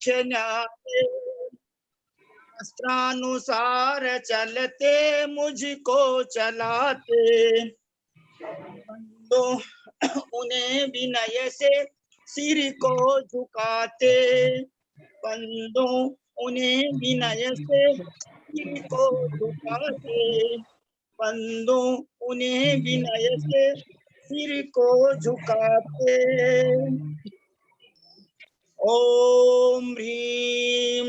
मुख्य न्याय, शास्त्रानुसार चलते मुझको चलाते, बंदो उन्हें विनय से सिर को झुकाते, बंदो उन्हें विनय से सिर को झुकाते, बंदो उन्हें विनय से सिर को झुकाते। ओम ह्रीम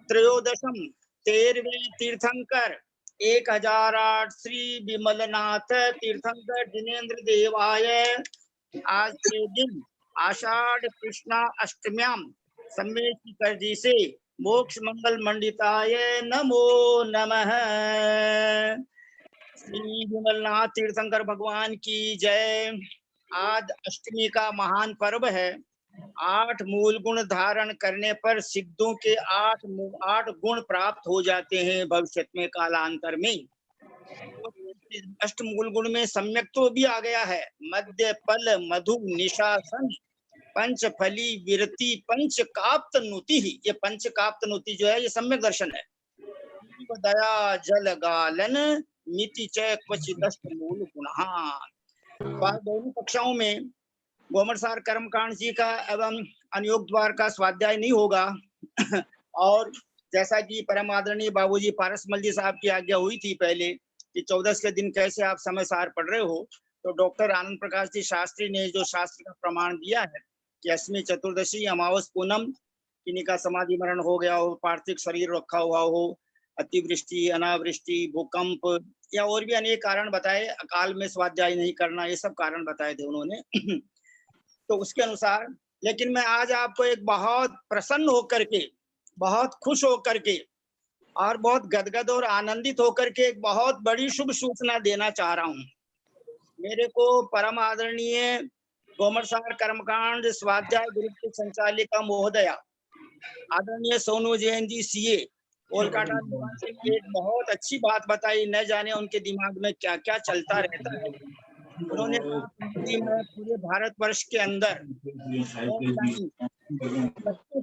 त्रयोदशम 13वें तीर्थंकर 1008 श्री विमलनाथ तीर्थंकर जिनेन्द्र देवाय आज के दिन आषाढ़ कृष्णा अष्टम्याम सम्मेत कर जी से मोक्ष मंगल मंडिताय नमो नमः। श्री विमलनाथ तीर्थंकर भगवान की जय। आज अष्टमी का महान पर्व है। 8 मूल गुण धारण करने पर सिद्धों के 8 गुण प्राप्त हो जाते हैं भविष्य में कालांतर में। अष्ट मूल गुण में सम्यक तो भी आ गया है, मध्य फल मधु निशासन पंच फली विरति पंच काप्त नुति ही। ये पंच काप्त नुति जो है ये सम्यक दर्शन है। दया जल गालन मिति चय क्वचित अष्ट मूल गुण। दोनों कक्षाओं में गोमरसार कर्मकांड जी का एवं अनुयोग द्वार का स्वाध्याय नहीं होगा और जैसा कि परम आदरणीय बाबूजी पारसमल जी साहब की आज्ञा हुई थी पहले कि 14 के दिन कैसे आप समय सार पढ़ रहे हो, तो डॉक्टर आनंद प्रकाश जी शास्त्री ने जो शास्त्र का प्रमाण दिया है कि अष्टमी चतुर्दशी अमावस पूनम किन्हीं का समाधि मरण हो गया हो, पार्थिव शरीर रखा हुआ हो, अतिवृष्टि अनावृष्टि भूकंप या और भी अनेक कारण बताए, अकाल में स्वाध्याय नहीं करना, ये सब कारण बताए थे उन्होंने तो उसके अनुसार। लेकिन मैं आज आपको एक बहुत प्रसन्न होकर के, बहुत खुश होकर के और बहुत गदगद और आनंदित होकर के एक बहुत बड़ी शुभ सूचना देना चाह रहा हूँ। मेरे को परम आदरणीय गोमरसार कर्मकांड स्वाध्याय ग्रुप की संचालिका महोदया आदरणीय सोनू जैन जी सीए कोलकाता निवासी ने एक बहुत अच्छी बात बताई। न जाने उनके दिमाग में क्या क्या चलता रहता है। उन्होंने कहा कि मैं पूरे भारतवर्ष के अंदर ऑनलाइन बच्चों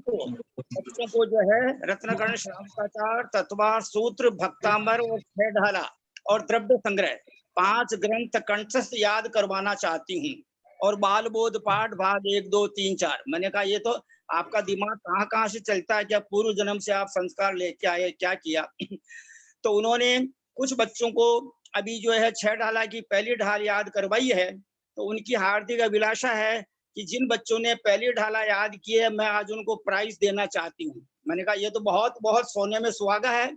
को जो है रत्नकर्ण शास्त्राचार तत्वार सूत्र भक्तांबर और छह ढाला और द्रव्य संग्रह 5 ग्रंथ कंठस्थ याद करवाना चाहती हूँ और बाल बोध पाठ भाग 1 2 3 4। मैंने कहा ये तो आपका दिमाग कहाँ से चलता है, क्या पूर्व जन्म से आप संस्कार लेके आए, क्या किया तो उन्होंने कुछ बच्चों को अभी जो है 6 ढाला की पहली ढाल याद करवाई है। तो उनकी हार्दिक अभिलाषा है कि जिन बच्चों ने पहली ढाला याद की है मैं आज उनको प्राइज देना चाहती हूँ। मैंने कहा ये तो बहुत बहुत सोने में सुहागा है।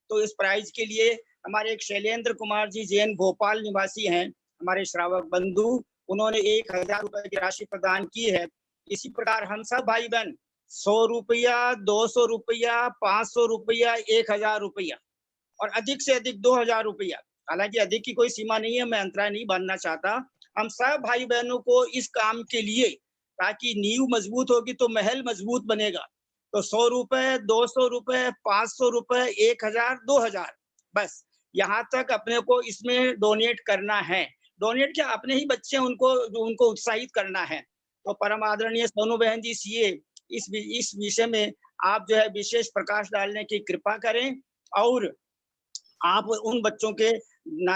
तो इस प्राइज के लिए हमारे एक शैलेंद्र कुमार जी जैन भोपाल निवासी हैं, हमारे श्रावक बंधु, उन्होंने 1000 रुपए की राशि प्रदान की है। इसी प्रकार हम सब भाई बहन 100 रुपया 200 रुपया 500 रुपया 1000 रुपया और अधिक से अधिक 2000 रुपया, हालांकि अधिक की कोई सीमा नहीं है, मैं अंतराय नहीं बांधना चाहता। हम सब भाई बहनों को इस काम के लिए, ताकि नींव मजबूत होगी तो महल मजबूत बनेगा, तो 100 रुपए 200 रुपए 500 रुपए 1000 2000 बस यहाँ तक अपने को इसमें डोनेट करना है। डोनेट क्या, अपने ही बच्चे उनको उत्साहित करना है। तो परम आदरणीय सोनू बहन जी सीए इस विषय में आप जो है विशेष प्रकाश डालने की कृपा करें और आप उन बच्चों के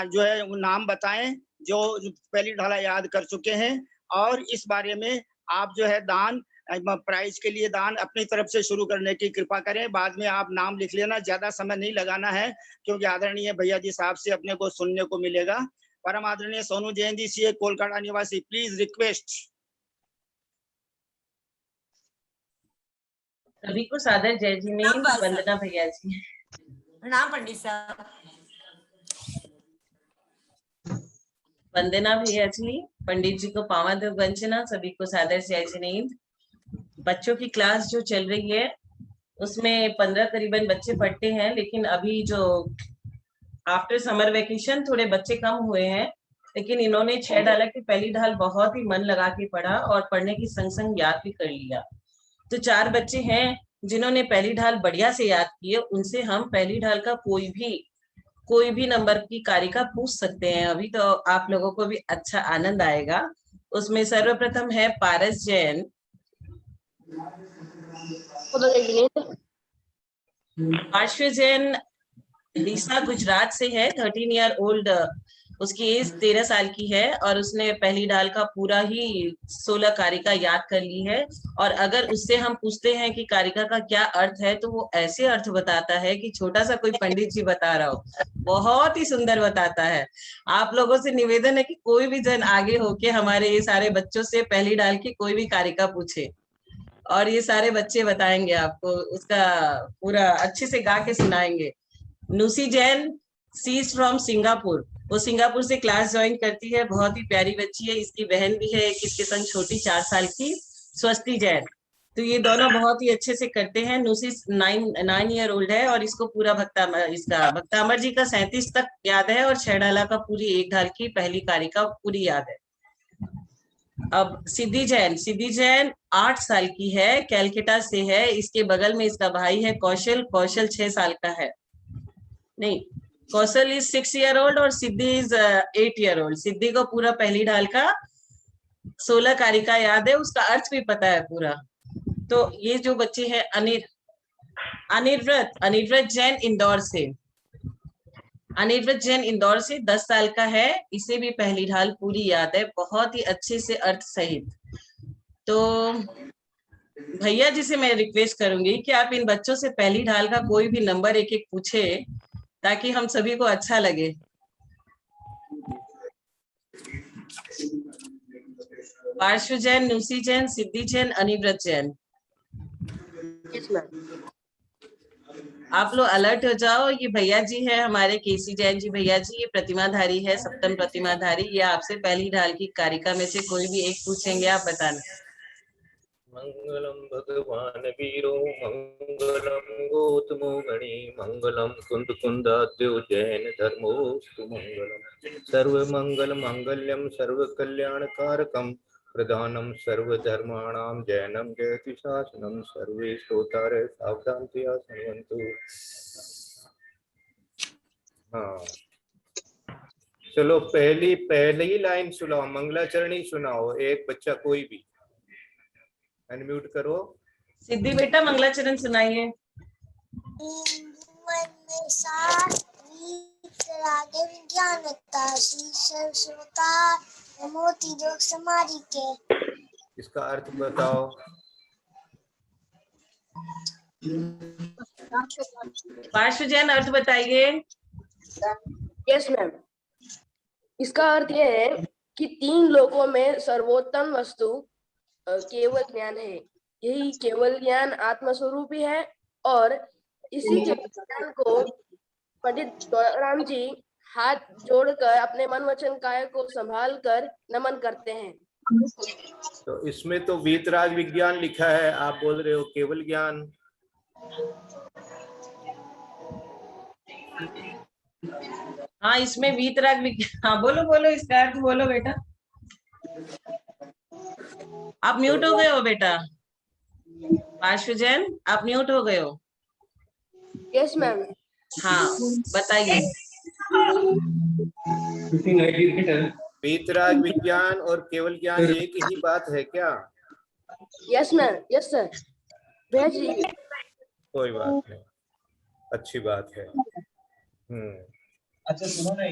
जो है नाम बताएं जो पहली ढाला याद कर चुके हैं और इस बारे में आप जो है दान प्राइज के लिए दान अपनी तरफ से शुरू करने की कृपा करें। बाद में आप नाम लिख लेना, ज्यादा समय नहीं लगाना है क्योंकि आदरणीय भैया जी साहब से अपने को सुनने को मिलेगा। परम आदरणीय सोनू जैन जी सीए कोलकाता निवासी, प्लीज रिक्वेस्ट। सभी को सादर जय जी ने वंदना भैया जी। प्रणाम पंडित साहब। वंदना भैया जी, पंडित जी को पावन वंचना, सभी को सादर जय जिनेंद्र। बच्चों की क्लास जो चल रही है उसमें 15 करीबन बच्चे पढ़ते हैं, लेकिन अभी जो आफ्टर समर वेकेशन थोड़े बच्चे कम हुए हैं, लेकिन इन्होंने 6 ढाला की पहली ढाल बहुत ही मन लगा के पढ़ा और पढ़ने की संग संग याद भी कर लिया। तो 4 बच्चे हैं जिन्होंने पहली ढाल बढ़िया से याद की है, उनसे हम पहली ढाल का कोई भी नंबर की कारिका पूछ सकते हैं अभी, तो आप लोगों को भी अच्छा आनंद आएगा। उसमें सर्वप्रथम है पारस जैन। पार्श्व जैन लीसा गुजरात से है, 13 ईयर ओल्ड, उसकी एज 13 साल की है और उसने पहली डाल का पूरा ही 16 कारिका याद कर ली है। और अगर उससे हम पूछते हैं कि कारिका का क्या अर्थ है, तो वो ऐसे अर्थ बताता है कि छोटा सा कोई पंडित जी बता रहा हो, बहुत ही सुंदर बताता है। आप लोगों से निवेदन है कि कोई भी जन आगे होके हमारे ये सारे बच्चों से पहली डाल की कोई भी कारिका पूछे, और ये सारे बच्चे बताएंगे आपको, उसका पूरा अच्छे से गा के सुनाएंगे। नुसी जैन, सी इज फ्रॉम सिंगापुर, वो सिंगापुर से क्लास ज्वाइन करती है, बहुत ही प्यारी बच्ची है। इसकी बहन भी है एक इसके संग छोटी 4 साल की, स्वस्ति जैन। तो ये दोनों बहुत ही अच्छे से करते हैं। नुसी 9 ईयर ओल्ड है और इसको पूरा भक्तामर जी का 37 तक याद है, और 6 डाला का पूरी 1 ढाल की पहली कारिका पूरी याद है। अब सिद्धि जैन 8 साल की है, कैलकाटा से है। इसके बगल में इसका भाई है कौशल 6 साल का है। नहीं, कौशल इज 6 ईयर ओल्ड और सिद्धि इज 8 ईयर ओल्ड। सिद्धि को पूरा पहली ढाल का 16 कारिका याद है, उसका अर्थ भी पता है पूरा। तो ये जो बच्चे हैं अनिर्व्रत जैन इंदौर से, अनिर्व्रत जैन इंदौर से 10 साल का है, इसे भी पहली ढाल पूरी याद है, बहुत ही अच्छे से अर्थ सहित। तो भैया जी से मैं रिक्वेस्ट करूंगी कि आप इन बच्चों से पहली ढाल का कोई भी नंबर एक एक पूछे, ताकि हम सभी को अच्छा लगे। पार्श्व जैन, नुसी जैन, सिद्धि जैन, अनिव्रत जैन, आप लोग अलर्ट हो जाओ। ये भैया जी है हमारे केसी जैन जी भैया जी, ये प्रतिमाधारी है, सप्तम प्रतिमाधारी। ये आपसे पहली ढाल की कारिका में से कोई भी एक पूछेंगे, आप बताना। मंगलम भगवान वीरो मंगलम गौतमो गणी मंगलम कुंद कुंदाद्यो जैन धर्मोस्तु मंगलम सर्व मंगल मंगल्यम सर्व कल्याण कारकम प्रधानम सर्वधर्माणां जैनम जयति शासनम सर्वे श्रोतारे सावधानतया शृण्वन्तु। हाँ चलो पहली लाइन सुनाओ, मंगलाचरणी सुनाओ, एक बच्चा कोई भी अनम्यूट करो। सिद्धि बेटा मंगलाचरण सुनाइए। इसका अर्थ बताओ। पार्श्व जैन अर्थ बताइए। यस मैम, इसका अर्थ यह है कि 3 लोकों में सर्वोत्तम वस्तु केवल ज्ञान है। यही केवल ज्ञान आत्मस्वरूप ही है, और इसी के ज्ञान को पंडित राम जी हाथ जोड़कर अपने मन वचन काया को संभाल कर नमन करते हैं। तो इसमें तो वीतराग विज्ञान लिखा है, आप बोल रहे हो केवल ज्ञान। हाँ, इसमें वीतराग विज्ञान, हाँ बोलो इसका अर्थ बोलो बेटा। आप म्यूट हो गए हो बेटा, पार्श्व जैन आप म्यूट हो गए हो। Yes ma'am. हाँ बताइए। वीतराग विज्ञान और केवल ज्ञान एक ही बात है क्या? Yes ma'am, yes sir. कोई बात नहीं, अच्छी बात है। अच्छा सुनो ना,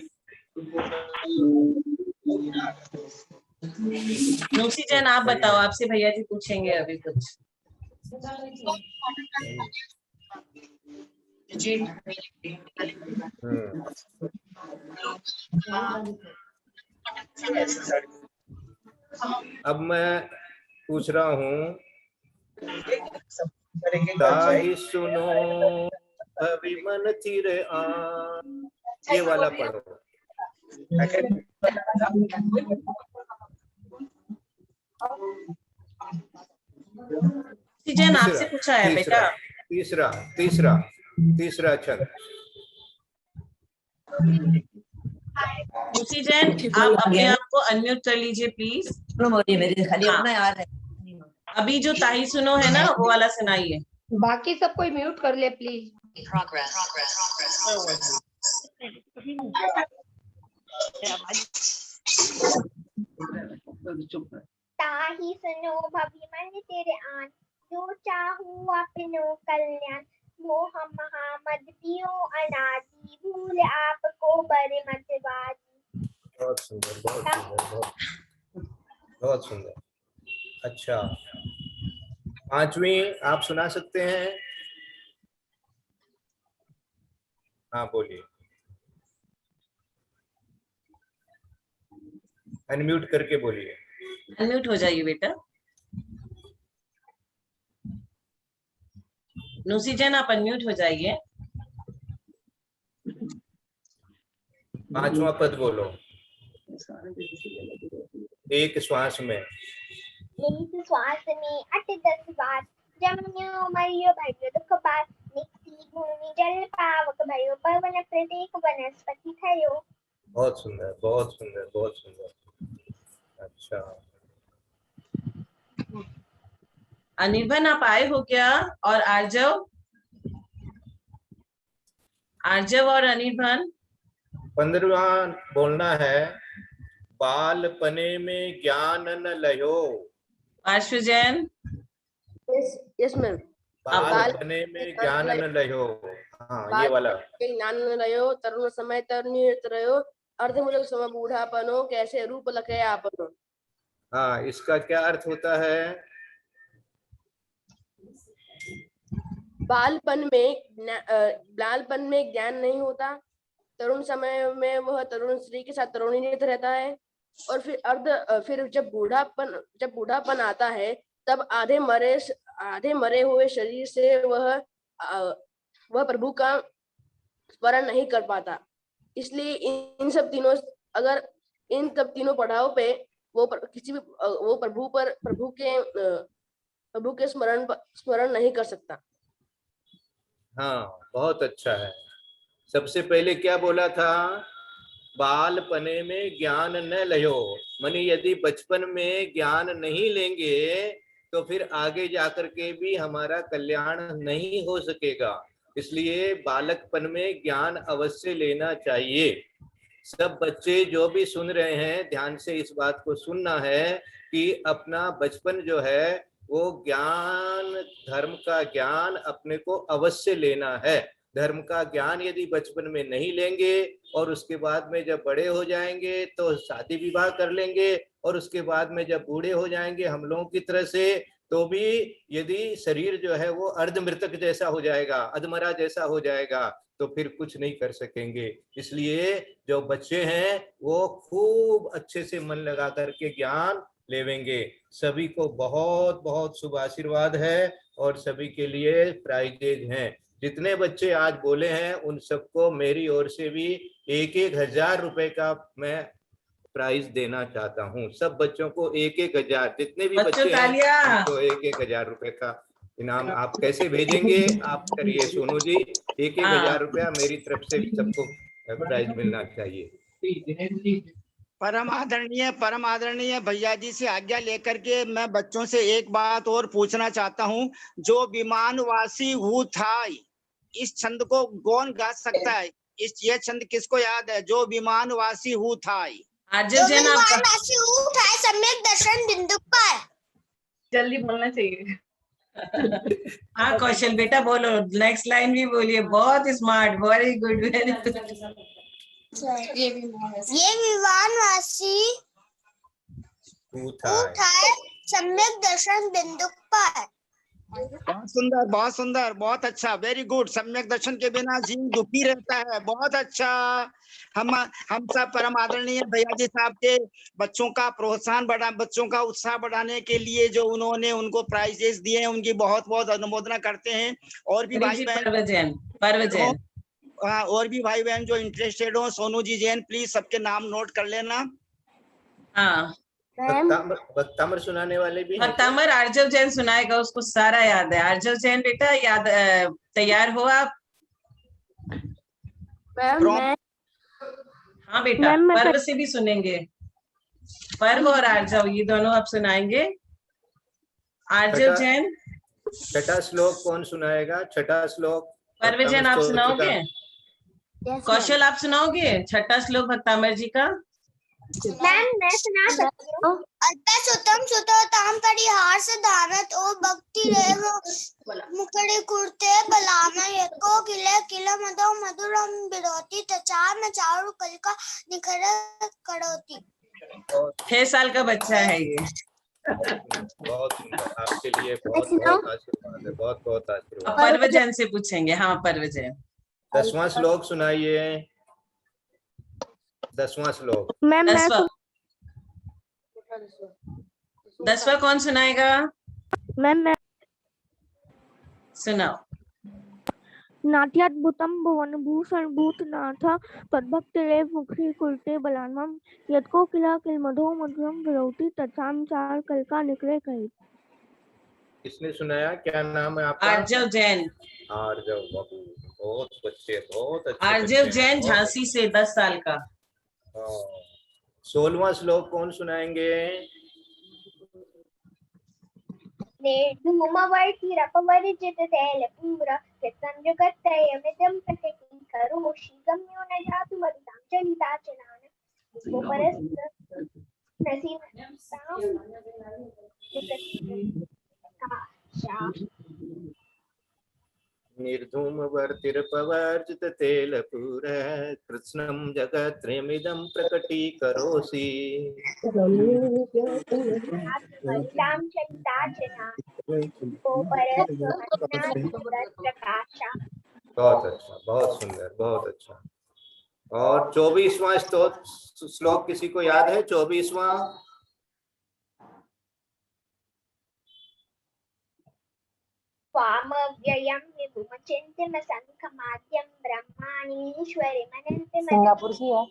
नुसी जैन आप बताओ, आपसे भैया जी पूछेंगे अभी कुछ। अब मैं पूछ रहा हूँ, ताहि सुनो अभिमन थिर आन, ये वाला पढ़ो। जैन आपसे पूछा है बेटा। तीसरा छंद। नुसी जैन आप अपने आप को अनम्यूट कर लीजिए प्लीज। हाँ। अभी जो ताही सुनो है ना, वो वाला सुनाइए। बाकी सब कोई म्यूट कर ले प्लीज। ताहि सुनो अभिमन तेरे आन, जो चाहूँ अपनो कल्याण, मोह महामद पियो अनादि, भूल आपको बड़े मतवादी। बहुत सुंदर, बहुत सुंदर, बहुत सुंदर। अच्छा, पांचवी आप सुना सकते हैं? हाँ बोलिए, अनम्यूट करके बोलिए। अनम्यूट हो जाइए बेटा। नुसी जैन आप अनम्यूट हो जाइए। पांचवा पद बोलो एक श्वास में। एक श्वास में 8-10 बार, जमन्यो मरियो भरियो दुख पार, निकसी भूमि जल पावक भयो, पवन प्रत्येक वनस्पति थयो। बहुत सुंदर, बहुत सुंदर, बहुत सुंदर। अच्छा, अनिर्बन आप आए हो क्या? और आर्जव, आर्जव और अनिर्बन। 15वां बोलना है, बाल पने में ज्ञान न लयो। पार्श्व जैन। Yes ma'am. बाल पने में ज्ञान न लयो। हाँ, ये वाला। ज्ञान न लयो, तरुण समय तरुणीत रहो, अर्धमुलक समय बूढ़ापनो, कैसे रूप लखे आपनो। हाँ, इसका क्या अर्थ होता है? बालपन में ज्ञान नहीं होता, तरुण समय में वह तरुण स्त्री के साथ तरुणीत रहता है, और फिर जब बूढ़ापन आता है, तब आधे मरे हुए शरीर से वह प्रभु का स्मरण नहीं कर पाता। इसलिए इन सब तीनों पड़ाव पे वो प्रभु के स्मरण नहीं कर सकता। हाँ, बहुत अच्छा है। सबसे पहले क्या बोला था? बाल पने में ज्ञान न लयो, मानी यदि बचपन में ज्ञान नहीं लेंगे तो फिर आगे जाकर के भी हमारा कल्याण नहीं हो सकेगा। इसलिए बालकपन में ज्ञान अवश्य लेना चाहिए। सब बच्चे जो भी सुन रहे हैं, ध्यान से इस बात को सुनना है कि अपना बचपन जो है वो ज्ञान, धर्म का ज्ञान अपने को अवश्य लेना है। धर्म का ज्ञान यदि बचपन में नहीं लेंगे और उसके बाद में जब बड़े हो जाएंगे तो शादी विवाह कर लेंगे, और उसके बाद में जब बूढ़े हो जाएंगे हम लोगों की तरह से, तो भी यदि शरीर जो है वो अर्धमृतक जैसा हो जाएगा, अधमरा जैसा हो जाएगा, तो फिर कुछ नहीं कर सकेंगे। इसलिए जो बच्चे हैं वो खूब अच्छे से मन लगा करके ज्ञान लेवेंगे। सभी को बहुत बहुत शुभ आशीर्वाद है और सभी के लिए प्राइजेज हैं। जितने बच्चे आज बोले हैं उन सबको मेरी ओर से भी 1,000 रुपए का मैं प्राइज देना चाहता हूँ। सब बच्चों को 1,000, जितने भी बच्चे हैं उनको 1,000 रुपए का इनाम। आप कैसे भेजेंगे आप करिए सोनू जी। 1,000 रुपया मेरी तरफ से सबको प्राइज मिलना चाहिए। परम आदरणीय भैया जी से आज्ञा लेकर के मैं बच्चों से एक बात और पूछना चाहता हूँ। जो विमानवासी हूँ था, इस छंद को कौन गा सकता है? ये छंद किसको याद है? जो विमानवासी हूँ था। सम्यक दर्शन बिंदु पर। जल्दी बोलना चाहिए। हाँ कौशल बेटा बोलो, नेक्स्ट लाइन भी बोलिए। बहुत smart, very good, very good. ये विमानवासी सम्यक दर्शन बिंदु पर। बहुत सुंदर, बहुत सुंदर, बहुत अच्छा, वेरी गुड। सम्यक दर्शन के बिना जीव दुखी रहता है। बहुत अच्छा। हम सब परम आदरणीय भैया जी साहब के बच्चों का प्रोत्साहन बच्चों का उत्साह बढ़ाने के लिए जो उन्होंने उनको प्राइजेस दिए हैं, उनकी बहुत बहुत अनुमोदना करते हैं। और भी भाई बहन, हाँ, और भी भाई बहन जो इंटरेस्टेड हो, सोनू जी जैन, प्लीज सबके नाम नोट कर लेना। हाँ, भक्तामर सुनाने वाले भी हैं। भक्तामर आर्जव जैन सुनाएगा, उसको सारा याद है। आर्जव जैन बेटा याद, तैयार हो आप? हाँ बेटा, पर्व से भी सुनेंगे। पर्व और आर्जव ये दोनों आप सुनाएंगे। आर्जव जैन छठा श्लोक कौन सुनाएगा? छठा श्लोक पर्व जैन आप सुनाओगे? कौशल आप सुनाओगे छठा श्लोक भक्तामर जी का? मैम मैं सुना सकती हूँ। अल्पसुतम सुतोतम परिहार से धारत ओ भक्ति रेव मुकड़े कुर्ते बलाना यको किले किले मधो मधुरम बिरोती तचा में चारु कलिका निखर करोती। 6 साल का बच्चा है ये। बहुत सुंदर, आपके लिए बहुत बहुत आशीर्वाद है, बहुत बहुत अब आशीर्वाद। परवजन से पूछेंगे। हाँ परवजन। 10वां श्लोक सुनाइए, 10वां श्लोक। मैम मैं 10वां कौन सुनाएगा? मैम सुनाओ। नाट्याद्भुतं भुवन भूषण भूतनाथ तद्भक्तिरेव मुखी कुरुते बलानम यत्को किला किल मधो मधुरम विरोती तचाम चार कलका निकले कही। किसने सुनाया, क्या नाम है आपका? आर्जव जैन। आर्जव बाबू, बहुत बच्चे, बहुत अच्छे आर्जव बच्चे जैन हैं, बहुत झांसी से 10 साल का। हाँ। 16वां श्लोक कौन सुनाएंगे? धूमवर्तिरपवर्जित तैलपूर संजगत्रयमिदं प्रकटीकरोषि गम्यो न जातु वरितां चलिताचलान् गोपरस्य नसीमतां निर्धूम वर्तिरपवर्जित तैलपूर कृत्स्नं जगत्त्रयमिदं प्रकटीकरोषि। वरितां चलिताचलान् गोपरस्य प्रकाशा। बहुत अच्छा, बहुत सुंदर, बहुत अच्छा। और 24वां श्लोक किसी को याद है? 24वां। वामव्ययं विभुमचिन्त्यमसङ्खमाद्यं ब्रह्माणीश्वरिमनन्तिमनं सिंगापुर की है।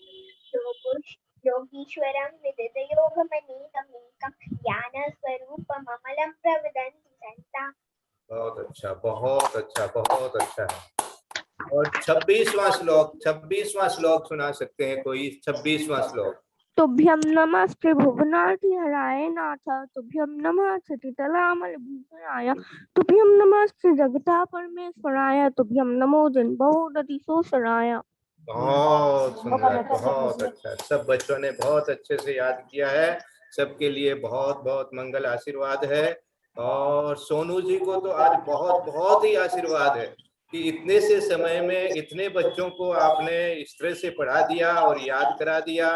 योगीश्वरं विदितयोगमनीकमेकं ज्ञानस्वरूपममलं प्रवदन्ति संता। बहुत अच्छा, बहुत अच्छा, बहुत अच्छा है। और 26वां श्लोक, 26वां श्लोक सुना सकते हैं कोई? 26वां श्लोक। तुभ्यं नमः त्रिभुवनार्ति हराय नाथ तुभ्यं नमः सतितलामल भूषणाय तुभ्यं नमः जगता परमेश्वराय तुभ्यं नमो जन्मोदति सोसराय। बहुत सुंदर, बहुत अच्छा। सब बच्चों ने बहुत अच्छे से याद किया है। सबके लिए बहुत बहुत मंगल आशीर्वाद है। और सोनू जी को तो आज बहुत बहुत ही आशीर्वाद है कि इतने से समय में इतने बच्चों को आपने इस तरह से पढ़ा दिया और याद करा दिया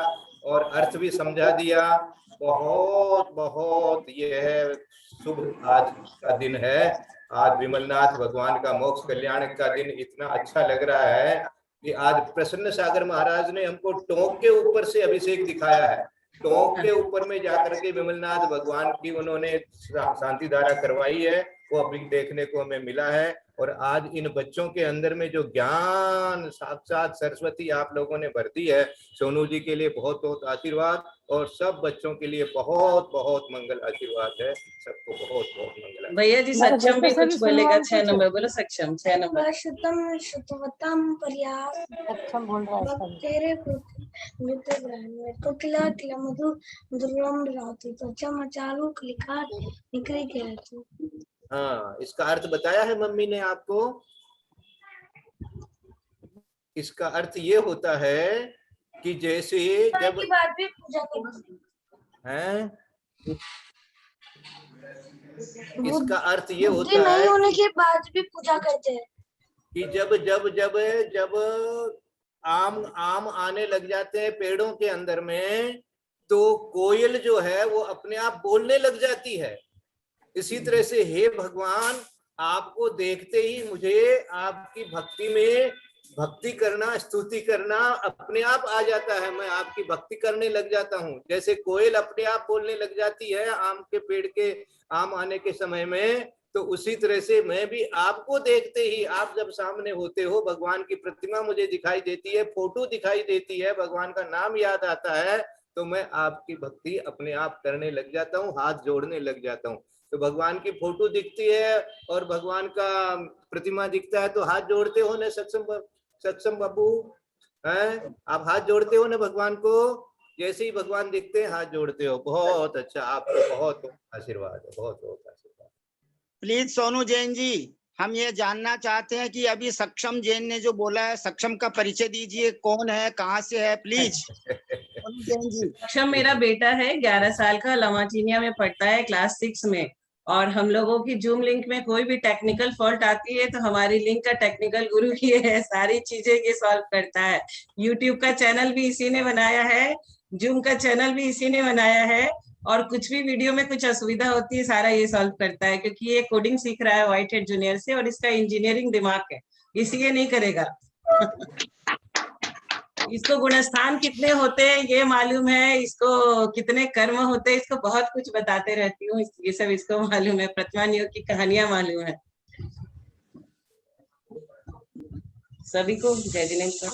और अर्थ भी समझा दिया। बहुत बहुत यह शुभ आज का दिन है। आज विमलनाथ भगवान का मोक्ष कल्याण का दिन इतना अच्छा लग रहा है कि आज प्रसन्न सागर महाराज ने हमको टोंक के ऊपर से अभिषेक दिखाया है। टोंक के ऊपर में जाकर के विमलनाथ भगवान की उन्होंने शांति धारा करवाई है, वो अभी देखने को हमें मिला है। और आज इन बच्चों के अंदर में जो ज्ञान साक्षात सरस्वती आप लोगों ने भर दी है, सोनू जी के लिए बहुत बहुत आशीर्वाद और सब बच्चों के लिए बहुत बहुत मंगल आशीर्वाद है। सबको बहुत बहुत मंगल। भैया जी सक्षम भी कुछ बोलेगा। 6 नंबर बोलो सक्षम। 6 नंबर। शुद्धवतम पर्यास सक्षम बोल रहा है सब। तेरे मित्र ब्राह्मण को किला किला मधु मधुरम राती तो चमचालू क्लिका निकल गया। हाँ, इसका अर्थ बताया है मम्मी ने आपको। इसका अर्थ ये होता है कि जैसे जब बाद भी पूजा करते हैं, इसका अर्थ ये होता नहीं है होने के बाद भी पूजा करते हैं कि जब जब जब जब आम आने लग जाते हैं पेड़ों के अंदर में, तो कोयल जो है वो अपने आप बोलने लग जाती है। इसी तरह से हे भगवान, आपको देखते ही मुझे आपकी भक्ति में भक्ति करना, स्तुति करना अपने आप आ जाता है। मैं आपकी भक्ति करने लग जाता हूँ। जैसे कोयल अपने आप बोलने लग जाती है आम के पेड़ के आम आने के समय में, तो उसी तरह से मैं भी आपको देखते ही, आप जब सामने होते हो, भगवान की प्रतिमा मुझे दिखाई देती है, फोटो दिखाई देती है, भगवान का नाम याद आता है, तो मैं आपकी भक्ति अपने आप करने लग जाता हूँ, हाथ जोड़ने लग जाता हूँ। तो भगवान की फोटो दिखती है और भगवान का प्रतिमा दिखता है तो हाथ जोड़ते हो ना सक्षम बाबू? हैं, आप हाथ जोड़ते हो ना भगवान को? जैसे ही भगवान दिखते हैं हाथ जोड़ते हो। बहुत अच्छा, आपको बहुत आशीर्वाद है, बहुत बहुत आशीर्वाद। प्लीज सोनू जैन जी, हम ये जानना चाहते हैं कि अभी सक्षम जैन ने जो बोला है, सक्षम का परिचय दीजिए, कौन है, कहाँ से है, प्लीज। सोनू जैन जी। सक्षम मेरा बेटा है, 11 साल का, लमाचीनिया में पढ़ता है, क्लास 6 में। और हम लोगों की जूम लिंक में कोई भी टेक्निकल फॉल्ट आती है तो हमारी लिंक का टेक्निकल गुरु ये है, सारी चीजें ये सॉल्व करता है। यूट्यूब का चैनल भी इसी ने बनाया है, जूम का चैनल भी इसी ने बनाया है, और कुछ भी वीडियो में कुछ असुविधा होती है सारा ये सॉल्व करता है, क्योंकि ये कोडिंग सीख रहा है व्हाइट हेड जूनियर से, और इसका इंजीनियरिंग दिमाग है, इसलिए नहीं करेगा। इसको गुणस्थान कितने होते हैं ये मालूम है, इसको कितने कर्म होते हैं, इसको बहुत कुछ बताते रहती हूँ, ये सब इसको मालूम है, प्रतिमा नियोग की कहानियां मालूम है सभी को। जय जिनेन्द्र।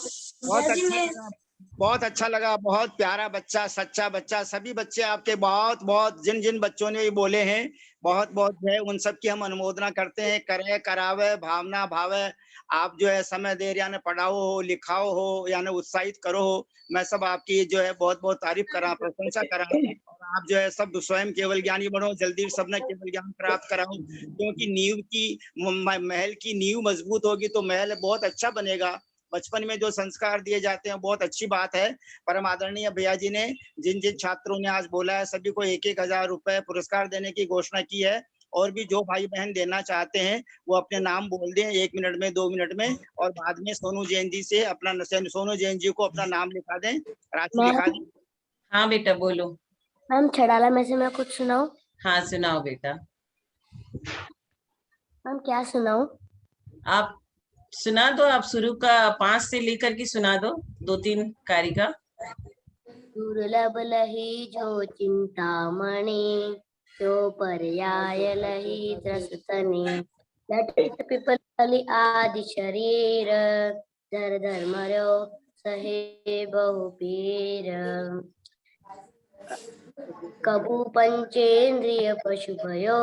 बहुत अच्छा लगा, बहुत प्यारा बच्चा, सच्चा बच्चा। सभी बच्चे आपके बहुत बहुत, जिन जिन बच्चों ने ये बोले हैं, बहुत बहुत जो है उन सब की हम अनुमोदना करते हैं। करे करावे भावना भावे, आप जो है समय देर यानी पढ़ाओ हो, लिखाओ हो, यानी उत्साहित करो हो, मैं सब आपकी जो है बहुत बहुत तारीफ करा, प्रशंसा करा। और आप जो है सब स्वयं केवल ज्ञानी बनो, जल्दी सबने केवल ज्ञान प्राप्त कराओ, क्योंकि नींव की महल की नींव मजबूत होगी तो महल बहुत अच्छा बनेगा। बचपन में जो संस्कार दिए जाते हैं बहुत अच्छी बात है। परम आदरणीय भैया जी ने जिन जिन छात्रों ने आज बोला है सभी को 1,000 रुपए पुरस्कार देने की घोषणा की है। और भी जो भाई बहन देना चाहते हैं वो अपने नाम बोल दें 1 मिनट में, 2 मिनट में, और बाद में सोनू जैन जी से अपना, सोनू जैन जी को अपना नाम लिखा दें, राशि लिखा दें। हाँ बेटा बोलो। मैम छड़ाला में से मैं कुछ सुनाऊं? हाँ सुनाओ बेटा। मैम क्या सुनाऊं? आप सुना दो, आप शुरू का 5 से लेकर के सुना दो, 2-3 कारिका। दुर्लभ लही जो चिंतामणि, तो पर्याय लही त्रस्तनि, लटित पिपल फली आदि शरीर, धर धर मरो सहे बहु पीर। कबू पंचेंद्रिय पशु भयो,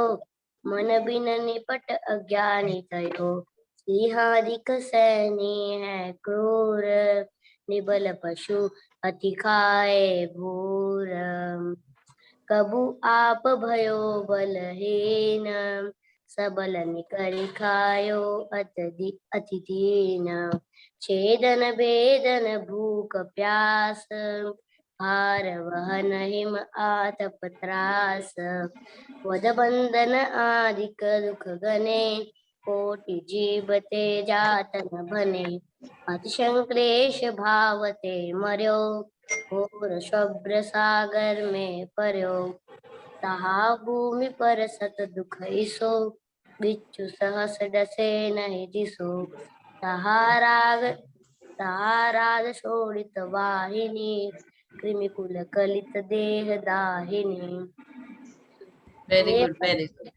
मन बिन निपट अज्ञानी तयो। सिंहादिक सैनी है क्रूर, निबल पशु अति खाए भूर। कबू आप भयो बलहीन, सबल निकरि खायो अति दीन। छेदन भेदन भूख प्यास, भार वहन हिम आतप त्रास। वध बंधन आदिक दुख गने, कोटि जीव ते जात न बने। अतिशंक्लेश भावते मर्यो, घोर शुभ्र सागर में पर्यो। तहा भूमि पर सत दुख इसो, बिच्छू सहस डसे नहीं दिसो। तहा राग शोणित वाहिनी, कृमि कुल कलित देह दाहिनी। Very good, very good.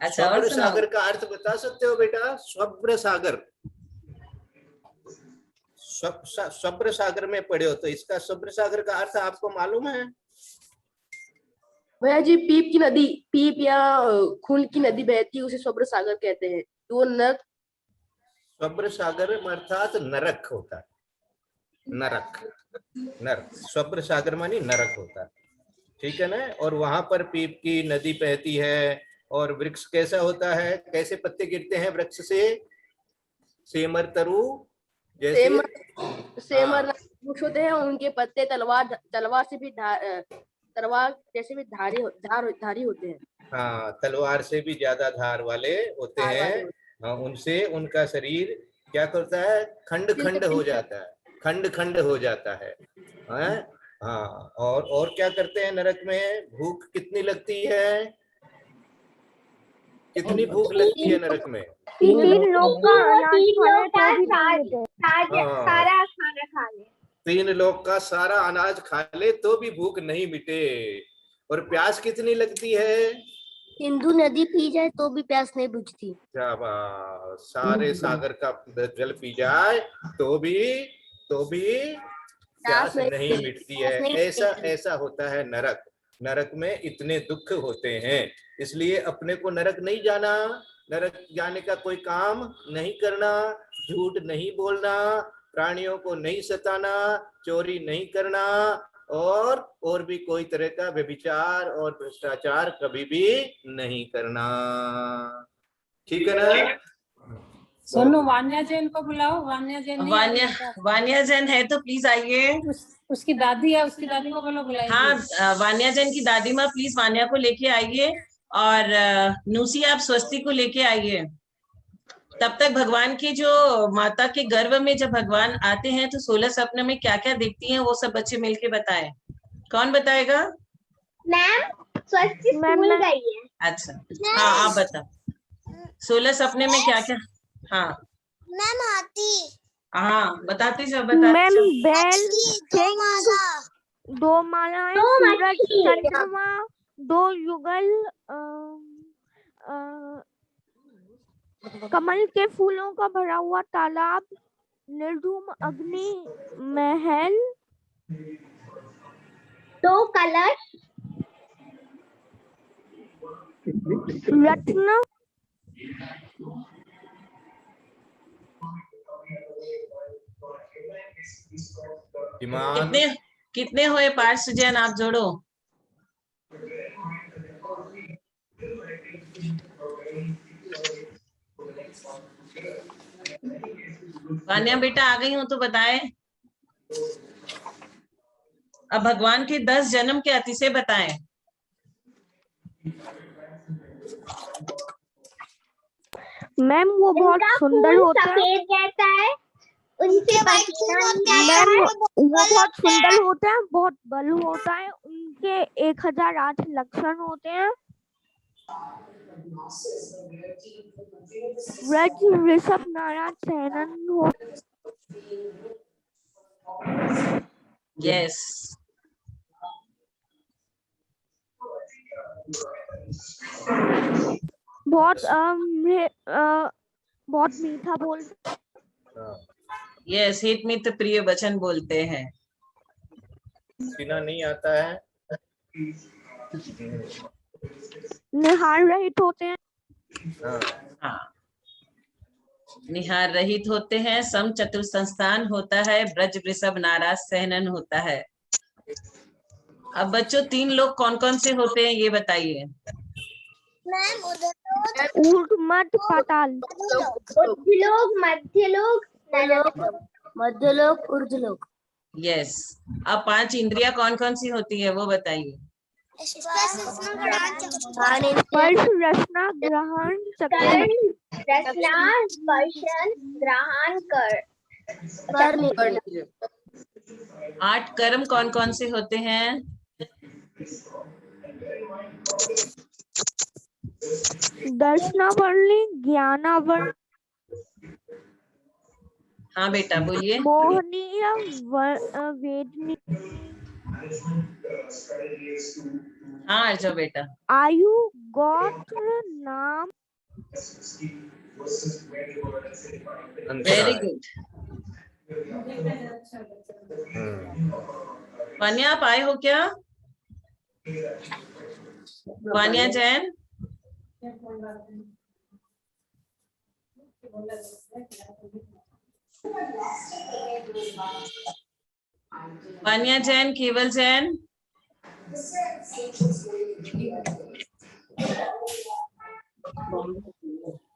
अच्छा और स्वप्र सुनाओ। सागर का अर्थ बता सकते हो बेटा? स्वप्र सागर, स्वप्र सागर में पढ़े हो तो इसका स्वप्र सागर का अर्थ आपको मालूम है? भैया जी पीप की नदी, पीप या खून की नदी बहती है उसे स्वप्र सागर कहते हैं। तो नरक, स्वप्र सागर अर्थात नरक होता है, नरक, नरक। स्वप्र सागर मानी नरक होता है, ठीक है ना। और वहां पर पीप की नदी बहती है, और वृक्ष कैसा होता है, कैसे पत्ते गिरते हैं वृक्ष से? सेमर तरु जैसे, सेमर वृक्ष होते हैं, उनके पत्ते तलवार से भी तलवार जैसे भी धारी होते हैं। हाँ, तलवार से भी ज्यादा धार वाले होते हैं। हाँ, उनसे उनका शरीर क्या करता है? खंड खंड हो जाता है, खंड खंड हो जाता है। हाँ, और क्या करते हैं नरक में? भूख कितनी लगती है? कितनी भूख लगती है नरक में? 3 लोग का अनाज सारा खाना खा ले, 3 लोग का सारा अनाज खा ले तो भी भूख नहीं मिटे। और प्यास कितनी लगती है? सिंधु नदी पी जाए तो भी प्यास नहीं बुझती। सारे सागर का जल पी जाए तो भी प्यास नहीं मिटती है। ऐसा होता है नरक। नरक में इतने दुख होते हैं, इसलिए अपने को नरक नहीं जाना, नरक जाने का कोई काम नहीं करना, झूठ नहीं बोलना, प्राणियों को नहीं सताना, चोरी नहीं करना, और भी कोई तरह का व्यभिचार और भ्रष्टाचार कभी भी नहीं करना, ठीक है ना। सोनू वान्या जैन को बुलाओ। वान्या जैन नहीं आई वान्या बेटा। वान्या जैन है तो प्लीज आइए। उसकी दादी है, उसकी दादी को बोलो बुलाइए। हाँ, वान्या जैन की दादी माँ प्लीज वान्या को लेके आइए, और नूसी आप स्वस्ति को लेके आइए। तब तक भगवान की जो माता के गर्भ में जब भगवान आते हैं तो 16 सपने में क्या क्या देखती हैं वो सब बच्चे मिलके बताएं। कौन बताएगा? मैम स्वस्ति मैम, स्कूल मैं- गई है। अच्छा, हाँ आप बताओ 16 सपने में क्या क्या। हाँ मैम हाथी, हाँ, बताते जाओ मैम बताते जाओ। बैल, दो सिंह, माला, 2 मालाएं, दो सूरज, मछली। चंद्रमा, 2 युगल, कमल के फूलों का भरा हुआ तालाब, निर्धूम अग्नि महल, 2 कलश, रत्न, ईमान, कितने हुए पार्ट्स जैन आप जोड़ो। वान्या बेटा आ गई हूँ तो बताए। अब भगवान के 10 जन्म के अतिशय बताएं। मैम वो बहुत इनका सुंदर खून होते हैं। सफेद रहता है, उनसे व्हाइट खून पसीना होता है, मैम निकलता है। वो बहुत सुंदर होते हैं, बहुत बल होता है, उनके 1008 लक्षण होते हैं। व्रज ऋषभ नाराज सहनन हो। यस, बहुत बहुत मीठा बोल। यस, हित मित प्रिय वचन बोलते हैं। सीना नहीं आता है। निहार रहित होते हैं। हाँ, हाँ, निहार रहित होते हैं, सम चतुर संस्थान होता है, ब्रज वृषभ नाराज सहनन होता है। अब बच्चों 3 लोग कौन कौन से होते हैं ये बताइए। मैम उधर ऊर्ध्व मध्य पाताल। उच्चलोक, मध्यलोक, नरलोक। मध्यलोक, ऊर्ध्वलोक। यस, अब 5 इंद्रियां कौन कौन सी होती है वो बताइए। स्पर्श, घ्राण, स्पर्श, रसना, ग्रहण, चक्षु। कर्ण, रसना, स्पर्शन, ग्रहण, कर। 8 कर्म कौन कौन से होते हैं? दर्शनावली, ज्ञानावली, हाँ बेटा बोलिए। मोहनीय, वेदनी, हाँ अर्जो बेटा। आयु, गोत्र, नाम। Very good. वान्या आप आए हो क्या? वान्या जैन, वान्या जैन, केवल जैन।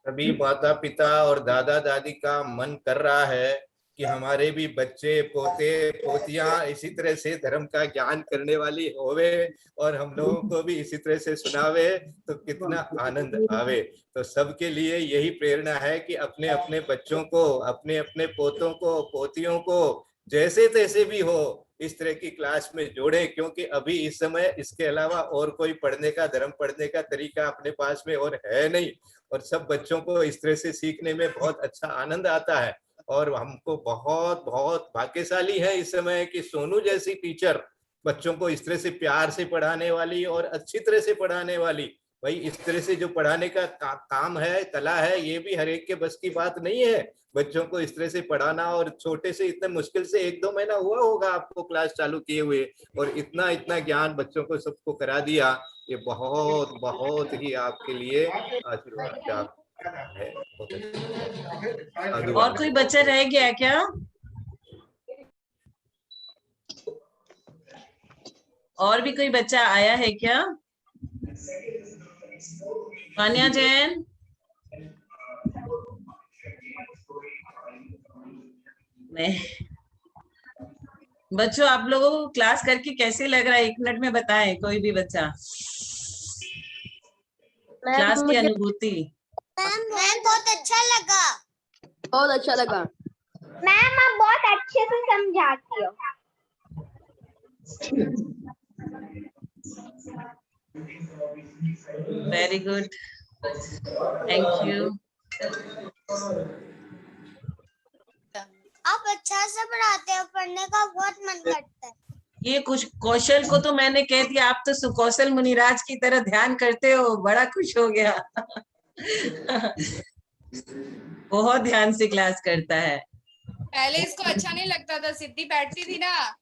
सभी माता पिता और दादा दादी का मन कर रहा है कि हमारे भी बच्चे पोते पोतियां इसी तरह से धर्म का ज्ञान करने वाली होवे और हम लोगों को भी इसी तरह से सुनावे तो कितना आनंद आवे। तो सबके लिए यही प्रेरणा है कि अपने अपने बच्चों को, अपने अपने पोतों को, पोतियों को जैसे तैसे भी हो इस तरह की क्लास में जोड़े, क्योंकि अभी इस समय इसके अलावा और कोई पढ़ने का, धर्म पढ़ने का तरीका अपने पास में और है नहीं, और सब बच्चों को इस तरह से सीखने में बहुत अच्छा आनंद आता है। और हमको बहुत बहुत भाग्यशाली है इस समय कि सोनू जैसी टीचर बच्चों को इस तरह से प्यार से पढ़ाने वाली और अच्छी तरह से पढ़ाने वाली। भाई इस तरह से जो पढ़ाने का काम है, कला है, ये भी हर एक के बस की बात नहीं है बच्चों को इस तरह से पढ़ाना। और छोटे से इतने मुश्किल से 1-2 महीना हुआ होगा आपको क्लास चालू किए हुए, और इतना इतना ज्ञान बच्चों को सबको करा दिया। ये बहुत बहुत ही आपके लिए आशीर्वाद का है। और कोई बच्चा रह गया है क्या? और भी कोई बच्चा आया है क्या? वान्या जैन, नहीं बच्चों, आप लोगों को क्लास करके कैसे लग रहा है? 1 मिनट में बताएं कोई भी बच्चा क्लास की अनुभूति। मैम बहुत अच्छा लगा। बहुत अच्छा लगा मैम आप बहुत अच्छे से समझाती हो। Very good, thank you. आप अच्छा से पढ़ाते हो, पढ़ने का बहुत मन करता है। ये कुछ कौशल को तो मैंने कह दिया, आप तो सुकौशल मुनिराज की तरह ध्यान करते हो, बड़ा खुश हो गया। बहुत ध्यान से क्लास करता है। पहले इसको अच्छा नहीं लगता था, सिद्धि बैठती थी ना,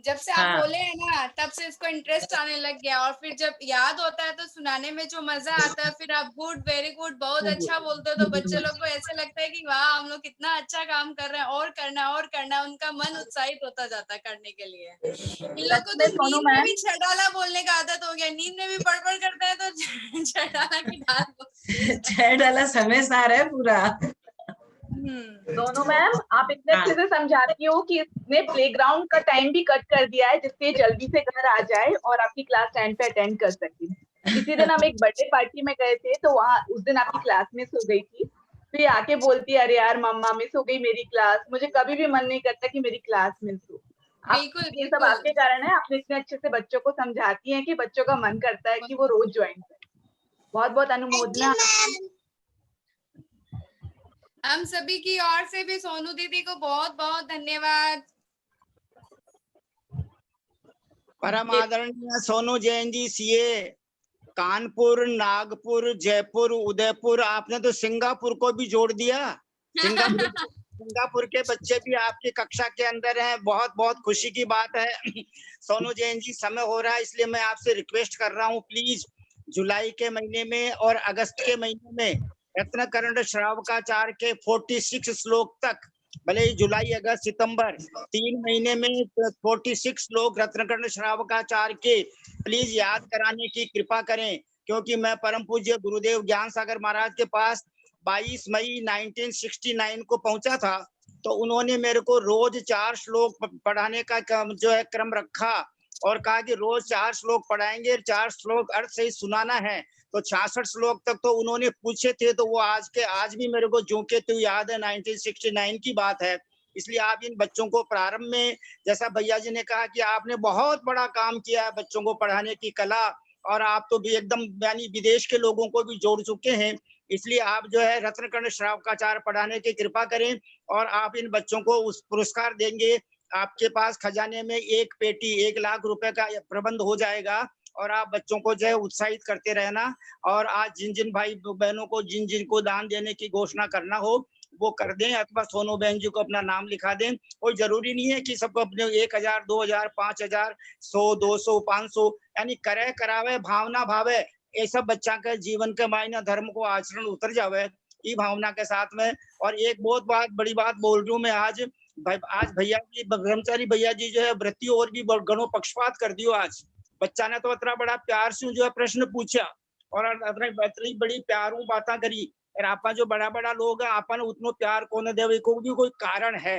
जब से आप हाँ। बोले हैं ना तब से इसको इंटरेस्ट आने लग गया। और फिर जब याद होता है तो सुनाने में जो मजा आता है, फिर आप गुड, वेरी गुड, बहुत अच्छा बोलते हो, तो बच्चे लोग को ऐसे लगता है कि वाह हम लोग कितना अच्छा काम कर रहे हैं, और करना और करना, उनका मन उत्साहित होता जाता है करने के लिए। इन लोग को तो नींद में भी छडाला बोलने का आदत हो गया, नींद में भी बड़बड़ करते हैं तो छडाला की डाल छह डाला समय सार है पूरा। दोनों मैम आप इतने अच्छे से समझाती हो कि इसने प्लेग्राउंड का टाइम भी कट कर दिया है, जिससे जल्दी से घर आ जाए और आपकी क्लास टाइम पे अटेंड कर सके। इसी दिन हम एक बर्थडे पार्टी में गए थे, तो वहाँ उस दिन आपकी क्लास मिस हो गई थी, तो ये आके बोलती है अरे यार मम्मा मिस हो गई मेरी क्लास। मुझे कभी भी मन नहीं करता कि मेरी क्लास मिस हो। बिल्कुल, ये सब आपके कारण है, आप इतने अच्छे से बच्चों को समझाती हैं कि बच्चों का मन करता है कि वो रोज ज्वाइन करें। बहुत बहुत अनुमोदना। हम सभी की ओर से भी सोनू दीदी को बहुत बहुत धन्यवाद। परम आदरणीय सोनू जैन जी, सीए कानपुर, नागपुर, जयपुर, उदयपुर, आपने तो सिंगापुर को भी जोड़ दिया। सिंगापुर के बच्चे भी आपकी कक्षा के अंदर हैं, बहुत बहुत खुशी की बात है। सोनू जैन जी, समय हो रहा है इसलिए मैं आपसे रिक्वेस्ट कर रहा हूँ, प्लीज जुलाई के महीने में और अगस्त के महीने में रत्नकर्ण श्रावकाचार्य के 46 श्लोक तक, भले ही जुलाई, अगस्त, सितंबर 3 महीने में 46 श्लोक रत्नकर्ण श्रावकाचार्य के प्लीज याद कराने की कृपा करें, क्योंकि मैं परम पूज्य गुरुदेव ज्ञान सागर महाराज के पास 22 मई 1969 को पहुंचा था, तो उन्होंने मेरे को रोज 4 श्लोक पढ़ाने का जो है क्रम रखा और कहा कि रोज 4 श्लोक पढ़ाएंगे, 4 श्लोक अर्थ से ही सुनाना है। तो 66 श्लोक तक तो उन्होंने पूछे थे, तो वो आज भी मेरे को जो के तो याद है, 1969 की बात है। इसलिए आप इन बच्चों को प्रारंभ में, जैसा भैया जी ने कहा कि आपने बहुत बड़ा काम किया है बच्चों को पढ़ाने की कला, और आप तो भी एकदम यानी विदेश के लोगों को भी जोड़ चुके हैं, इसलिए आप जो है रत्नकर्ण श्रावकाचार्य पढ़ाने की कृपा करें और आप इन बच्चों को उस पुरस्कार देंगे। आपके पास खजाने में एक पेटी 1 लाख रुपए का प्रबंध हो जाएगा, और आप बच्चों को जो है उत्साहित करते रहना। और आज जिन जिन भाई बहनों को जिन को दान देने की घोषणा करना हो वो कर दें, अथवा सोनू बहन जी को अपना नाम लिखा दें। कोई जरूरी नहीं है कि सबको अपने 1000, 2000, 5000, 100, 200, 500, यानी करे करावे भावना भावे, ये सब बच्चा के जीवन के मायने धर्म को आचरण उतर जावे ये भावना के साथ में। और एक बहुत बड़ी बात बोल रही हूँ मैं, आज भैया जी, ब्रह्मचारी भैया जी जो है वृत्ति और भी गणों पक्षपात कर दियो। आज बच्चा ने तो इतना बड़ा प्यार से जो है प्रश्न पूछा और इतनी बड़ी प्यारू बातें करी, और आपा जो बड़ा बड़ा लोग है आपा ने उतनो प्यार कोने देवे को भी कोई कारण है,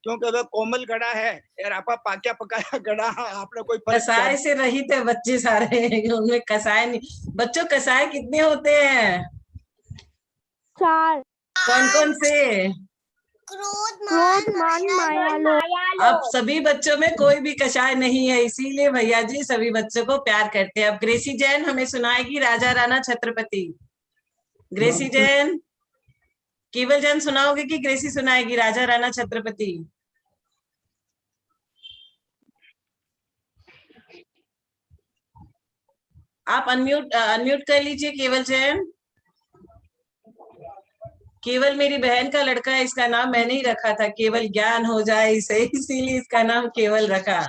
क्योंकि वह कोमल गड़ा है और आपा पाक्या पकाया गड़ा, आपने कोई कसाय से रहित है बच्चे सारे, उनमें कसाय नहीं। बच्चों कसाय कितने होते हैं? 4। कौन कौन से? क्रोध, मान, माया, लोभ। अब सभी बच्चों में कोई भी कषाय नहीं है, इसीलिए भैया जी सभी बच्चों को प्यार करते हैं। अब ग्रेसी जैन हमें सुनाएगी राजा राणा छत्रपति। ग्रेसी जैन, केवल जैन सुनाओगे कि ग्रेसी सुनाएगी राजा राणा छत्रपति? आप अनम्यूट कर लीजिए केवल जैन। केवल मेरी बहन का लड़का है, इसका नाम मैंने ही रखा था, केवल ज्ञान हो जाए इसे, इसीलिए इसका नाम केवल रखा।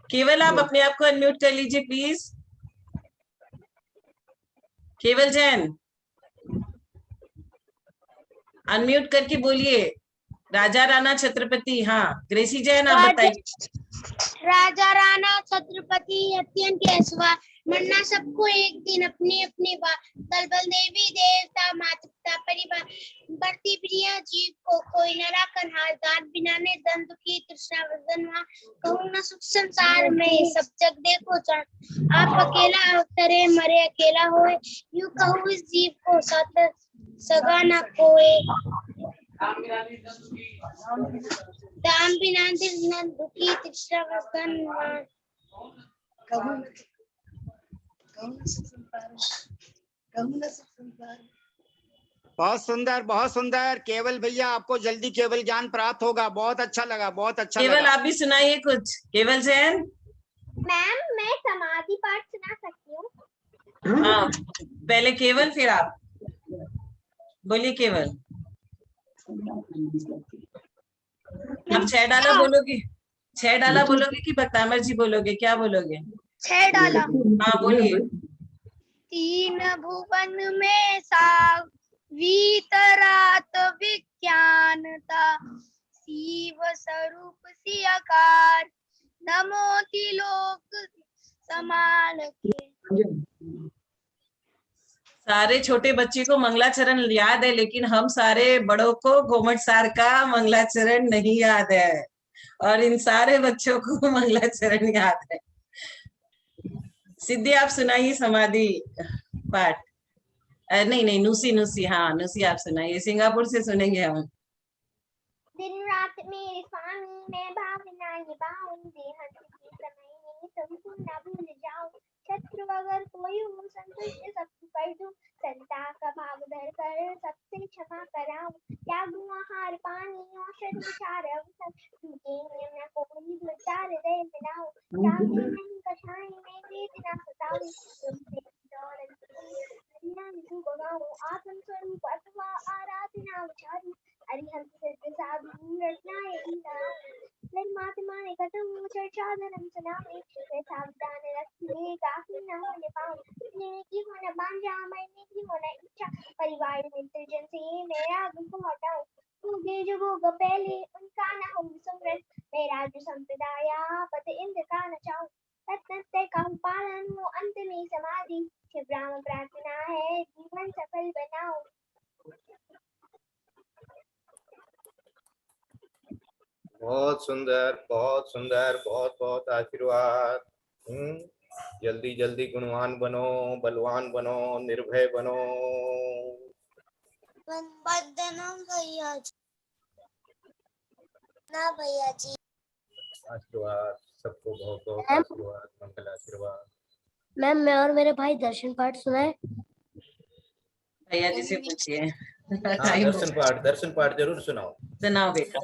केवल आप अपने आप को अनम्यूट कर लीजिए प्लीज। केवल जैन अनम्यूट करके बोलिए राजा राणा छत्रपति। हाँ ग्रेसी जैन आप बताइए। राजा राणा छत्रपति अत्यंत ऐश्वर्य मरना सबको एक दिन अपनी अपनी तलबल देवी देवता माता पिता परिवार बढ़ती प्रिय जीव को कोई न राखन हार, दांत बिना ने दंत की तृष्णा वदन वहाँ, कहूँ न सुख संसार में सब जग देखो चढ़, आप अकेला तरे मरे अकेला होए, यूं कहूँ इस जीव को साथ सगा न कोए। दाम बिना दिल न दुखी तृष्णा वदन वहाँ, बहुत सुंदर केवल भैया, आपको जल्दी केवल ज्ञान प्राप्त होगा। बहुत अच्छा लगा, बहुत अच्छा केवल लगा। आप भी सुनाइए कुछ, केवल जैन। मैम मैं समाधि पाठ सुना सकती हूँ? हाँ, पहले केवल फिर आप बोलिए केवल। आप 6 डाला बोलोगे, 6 डाला बोलोगे कि बक्तामर जी बोलोगे, क्या बोलोगे? 6 डाला। हाँ बोलिए। तीन भुवन में वितरात विज्ञानता, शिव स्वरूप सियाकार, नमो त्रिलोक समान के। सारे छोटे बच्चे को मंगलाचरण याद है, लेकिन हम सारे बड़ों को घोमट सार का मंगलाचरण नहीं याद है, और इन सारे बच्चों को मंगलाचरण याद है। सिद्धि आप सुनाइए समाधि पाठ। नहीं नूसी, हाँ नूसी आप सुनाइए, सिंगापुर से सुनेंगे हम। दिन रात मेरे स्वामी मैं भावना ये बाऊंगी, हर किसी समय में सबको न भूल जाऊं, शत्रु अगर कोई हो संतुष्ट सबको कर दूं, संता का भाव धर कर सबसे क्षमा कराऊं, त्यागूं आहार पानी औषध विचार अवसर, तुझे नियम न कोई विचार दे मिलाऊं, त्यागे नहीं कषाय में वेद न सताऊं, तुमसे दौलत तू बगाऊं, आत्म स्वरूप अथवा आराधना विचारूं, अरिहंत सिद्ध साधु रचनाए निर्मात्मा ने कथम चर्चा धर्म सुनावे, वे सावधान रखिए गाफिल न होने पाऊं, नेकी होना बांझा मैंने की होना इच्छा, परिवार मित्र जन से मेरा दुख हटाऊं, तूगे जो भोग पहले उनका न हो सुमरन, मेरा जो संप्रदाया पति इंद्र का न चाऊं, तत्ते का पालन हो अंत में समाधि, शिव राम प्रार्थना है जीवन सफल बनाऊं। बहुत सुंदर, बहुत सुंदर, बहुत बहुत आशीर्वाद। जल्दी जल्दी गुणवान बनो, बलवान बनो, निर्भय बनो। भैया जी ना भैया जी। आशीर्वाद सबको, बहुत बहुत आशीर्वाद, मंगल आशीर्वाद। मैम मैं और मेरे भाई दर्शन पाठ सुनाए? भैया जी से पूछिए। हाँ, दर्शन पाठ जरूर सुनाओ। सुनाओ बेटा।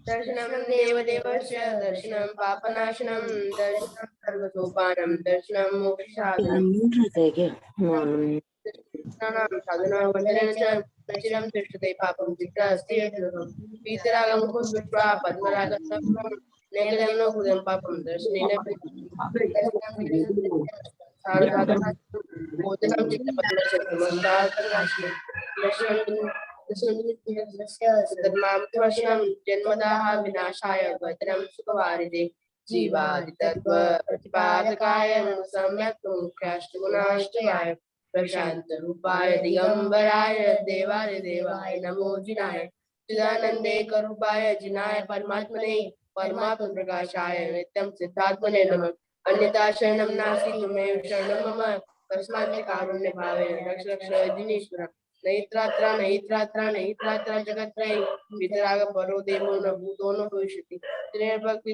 दर्शनम देवदेवस्य दर्शनम पापनाशनम दर्शनम सर्वसोपानम दर्शनम मोक्षसाधनम दर्शनम साधना वंदनेन च दर्शनम तिष्ठते पापम जिग्रा अस्ति यद्रहम पीतरागम कुस्मित्वा पद्मरागम नेगदमनो कुदम पापम दर्शनेन साधना बोधनम चित्तपद्मस्य नमस्कारनाशि दर्शनम जन्मदाः विनाशाय भद्रम सुखवारिदे जीवादितत्व प्रतिपादकाय सम्यक् मुख्याष्टगुणाष्टयाय प्रशांत रूपाय दिगंबराय देवाय देवाय नमो जिनाय चिदानंदे करूपाय जिनाय परमात्मने परमात्म प्रकाशाय नित्यं सिद्धात्मने नमः अन्यथा शरणं नास्ति तुमेव शरणं मम तस्मात् कारुण्य भावेन रक्ष रक्ष दिनेश्वर नहित्रात्रा जगत्त्रयी वितराग परो देवो न भूतो न भविष्यति जिनेर भक्ति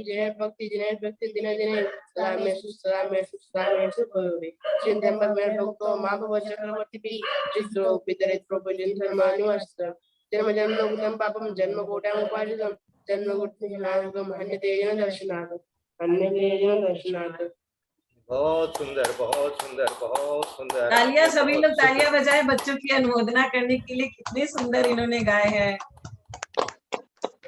दिने दिने सदामेषु भवे चिंतन में भक्तो मां भव चक्रवर्ती पि चित्रो पितरित्रो परिजनधर्मानुवस्त्र जन्म पापम जन्म कोट्याम उपार्जितम जन्म गुट्टिनागम अन्यते दर्शनार्थ। बहुत सुंदर, बहुत सुंदर, बहुत सुंदर। तालियां, सभी लोग तालियां बजाएं बच्चों की अनुमोदना करने के लिए। कितने सुंदर इन्होंने गाए हैं।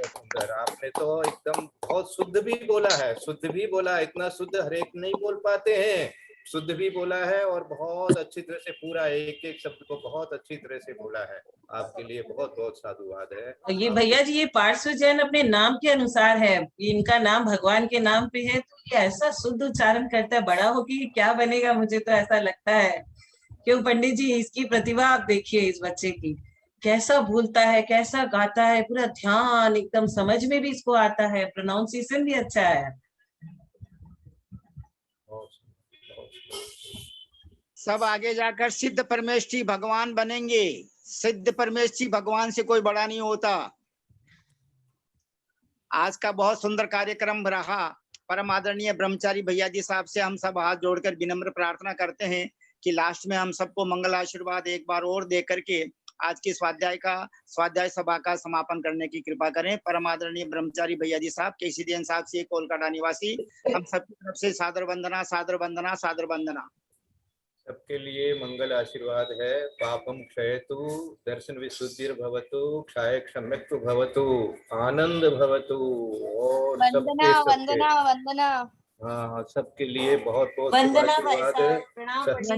सुंदर, आपने तो एकदम बहुत शुद्ध भी बोला है, शुद्ध भी बोला। इतना शुद्ध हर एक नहीं बोल पाते हैं। शुद्ध भी बोला है और बहुत अच्छी तरह से पूरा एक एक शब्द को बहुत अच्छी तरह से बोला है। आपके लिए बहुत बहुत साधुवाद है। ये भैया जी, ये पार्श्व जैन अपने नाम के अनुसार है, इनका नाम भगवान के नाम पे है, तो ये ऐसा शुद्ध उच्चारण करता है। बड़ा होके क्या बनेगा, मुझे तो ऐसा लगता है। क्यों पंडित जी, इसकी प्रतिभा आप देखिए इस बच्चे की, कैसा बोलता है, कैसा गाता है, पूरा ध्यान एकदम समझ में भी इसको आता है, प्रोनाउंसिएशन भी अच्छा है। सब आगे जाकर सिद्ध परमेष्ठी भगवान बनेंगे। सिद्ध परमेष्ठी भगवान से कोई बड़ा नहीं होता। आज का बहुत सुंदर कार्यक्रम रहा। परम आदरणीय ब्रह्मचारी भैया जी साहब से हम सब हाथ जोड़कर विनम्र प्रार्थना करते हैं कि लास्ट में हम सबको मंगल आशीर्वाद एक बार और दे करके आज की स्वाध्याय सभा का समापन करने की कृपा करें। परम आदरणीय ब्रह्मचारी भैया जी साहब, केसीडीएन साहब से कोलकाता निवासी, हम सबकी तरफ से सादर वंदना, सादर वंदना, सादर वंदना। सबके लिए मंगल आशीर्वाद है। पापम क्षयतु, दर्शन विशुद्धिर्भवतु, क्षय क्षम्यक्तु भवतु, आनंद भवतु। और वंदना सबके वंदना वंदना। हाँ, सबके लिए बहुत बहुत वंदना शुभ भाई आशीर्वाद। साहब, प्रणाम पंडित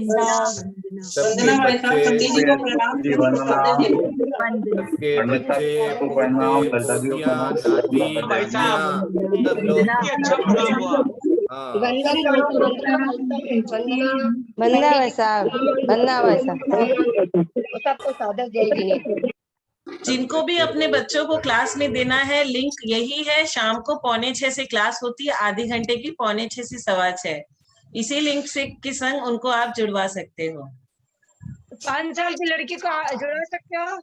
सबके बच्चे, पोतियां, नाती, नातियां, सब लोग वंदना भाई साहब, वंदना भाई साहब। सबको सादर जय जिनेंद्र। जिनको भी अपने बच्चों को क्लास में देना है, लिंक यही है। शाम को 5:45 से क्लास होती है, आधे घंटे की, 5:45 से 6:15। इसी लिंक से के संग उनको आप जुड़वा सकते हो। 5 साल की लड़की को जुड़ा सकते हो?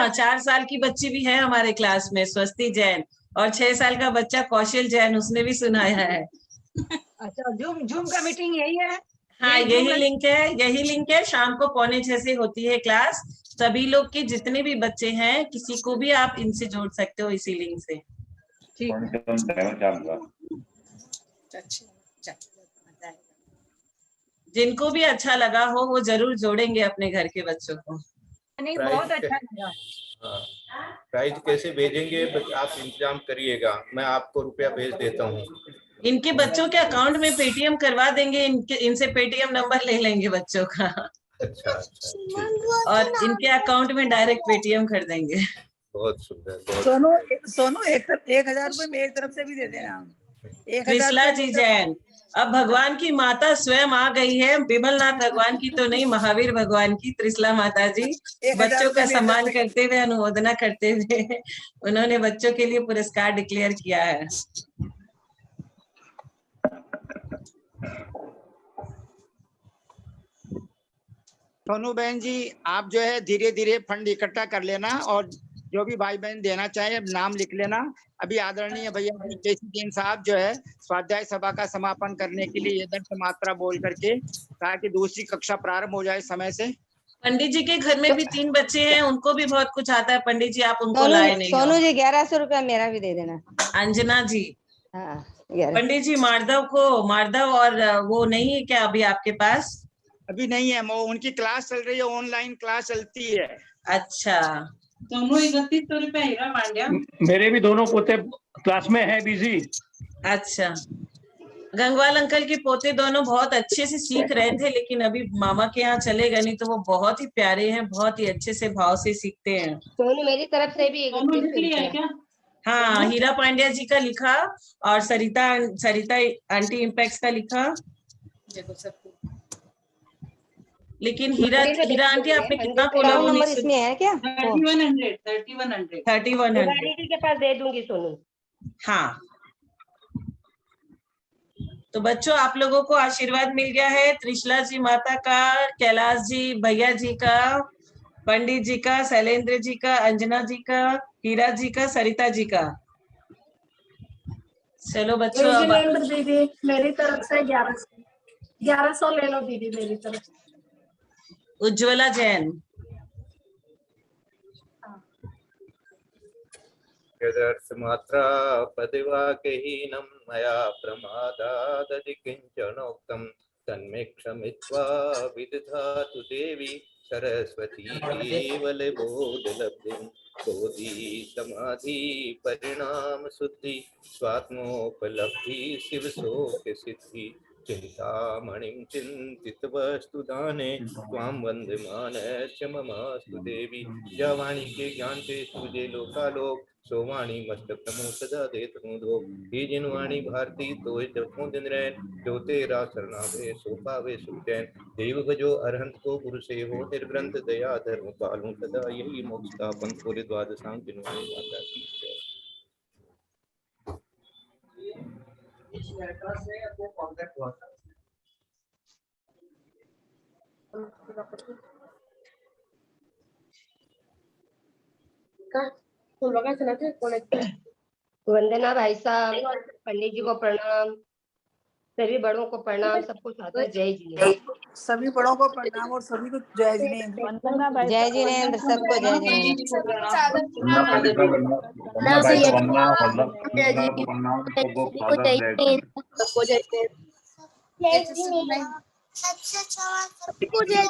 4 साल की बच्ची भी है हमारे क्लास में, स्वस्ति जैन, और 6 साल का बच्चा कौशल जैन, उसने भी सुनाया है। अच्छा, जूम का मीटिंग यही है? हाँ, यही लिंक है। शाम को 5:45 से होती है क्लास। सभी लोग के जितने भी बच्चे हैं, किसी को भी आप इनसे जोड़ सकते हो इसी लिंक से। जिनको भी अच्छा लगा हो वो जरूर जोड़ेंगे अपने घर के बच्चों को। नहीं, बहुत अच्छा लगा। प्राइज कैसे भेजेंगे आप इंतजाम करिएगा, मैं आपको रुपया भेज देता हूँ। इनके बच्चों के अकाउंट में पेटीएम करवा देंगे, इनसे पेटीएम नंबर ले लेंगे बच्चों का। अच्छा, और इनके अकाउंट में डायरेक्ट पेटीएम कर देंगे। बहुत सुंदर। सोनू 1,000 रुपए मेरी तरफ से भी दे देना। त्रिशला जी जैन, अब भगवान की माता स्वयं आ गई है, विमलनाथ भगवान की तो नहीं, महावीर भगवान की त्रिशला माता जी बच्चों का सम्मान करते हुए, अनुमोदना करते हुए उन्होंने बच्चों के लिए पुरस्कार डिक्लेयर किया है। सोनू बहन जी, आप जो है धीरे धीरे फंड इकट्ठा कर लेना और जो भी भाई बहन देना चाहे नाम लिख लेना। अभी आदरणीय भैया केसीडीएन साहब जो है स्वाध्याय सभा का समापन करने के लिए दर्श मात्रा बोल करके, ताकि दूसरी कक्षा प्रारंभ हो जाए समय से। पंडित जी के घर में भी 3 बच्चे हैं, उनको भी बहुत कुछ आता है। पंडित जी आप उनको लाए नहीं। सोनू जी 1100 रुपया मेरा भी दे देना। अंजना जी, हाँ, पंडित जी मार्दव और वो नहीं है क्या अभी आपके पास? अभी नहीं है, उनकी क्लास चल रही है, ऑनलाइन क्लास चलती है। अच्छा, दोनों 3100 रुपया। हीरा पांड्या, मेरे भी दोनों पोते क्लास में है बिजी। अच्छा, गंगवाल अंकल के पोते दोनों बहुत अच्छे से सीख रहे थे, लेकिन अभी मामा के यहाँ चले गए, नहीं तो वो बहुत ही प्यारे हैं, बहुत ही अच्छे से भाव से सीखते हैं। सोनू मेरी तरफ से भी 3100 है क्या? हाँ, हीरा पांड्या जी का लिखा और सरिता आंटी इम्पैक्ट का लिखा। लेकिन हीरा आंटी आपने कितना बोला? नंबर इसमें है क्या? 3100 के पास दे दूंगी सोनू। हाँ, तो बच्चों आप लोगों को आशीर्वाद मिल गया है त्रिशला जी माता का, कैलाश जी भैया जी का, पंडित जी का, शैलेंद्र जी का, अंजना जी का, हीरा जी का, सरिता जी का। चलो बच्चों, अब दीदी मेरी तरफ से 1100 ले लो दीदी मेरी तरफ से। उज्ज्वला जैन, यदर्थ मात्रा पदिवाक्यहीनं मया प्रमादादधि किंचनोक्तं तन्मे क्षमित्वा विदधातु देवी सरस्वती केवल बोधलब्धिं बोधि समाधि परिणाम शुद्धि स्वात्मोपलब्धि शिव शोक सिद्धि चिंतामणिं चिन्तितवस्तुदाने त्वां वन्दमानश्च ममास्तु देवी। या वाणी के ज्ञान से सूझे लोकालोक, सो वाणी मस्तक नमो सदा देत दो। ही जिन वाणी भारती तो जपो दिन रैन, जो तेरा शरणावे सो पावे सुख चैन। देव भजो अरहंत को गुरु से हो निर्ग्रंथ, दया धर्म पालू सदा यही मोक्ष का पंथ। बोले द्वादशांग जिन्होंने माता की जय। वंदना भाई साहब, पंडित जी को प्रणाम, सभी बड़ों को प्रणाम, सबको सादर जय जिनेंद्र। सभी बड़ों को प्रणाम और सभी को जय जिनेंद्र। वंदना भाई जय जिनेंद्र, सबको जय जिनेंद्र। सबको जय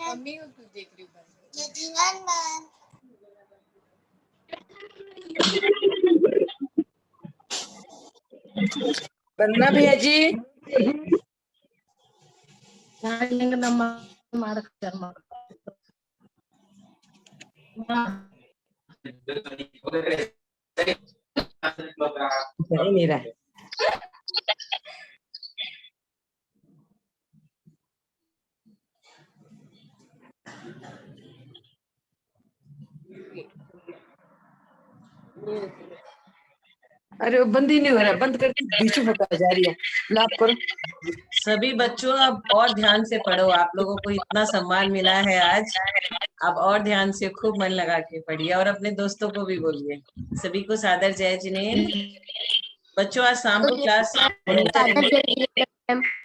मम्मी को क्यों देख रही हूँ? वंदना भैया जी। नहीं रहा। अरे वो बंद ही नहीं हो रहा, बंद करके बीच में बता जा रही है। लाभ करो सभी बच्चों, अब और ध्यान से पढ़ो। आप लोगों को इतना सम्मान मिला है आज, अब और ध्यान से खूब मन लगा के पढ़िए और अपने दोस्तों को भी बोलिए। सभी को सादर जय जिनेंद्र। बच्चों आज शाम को क्लास होनी चाहिए।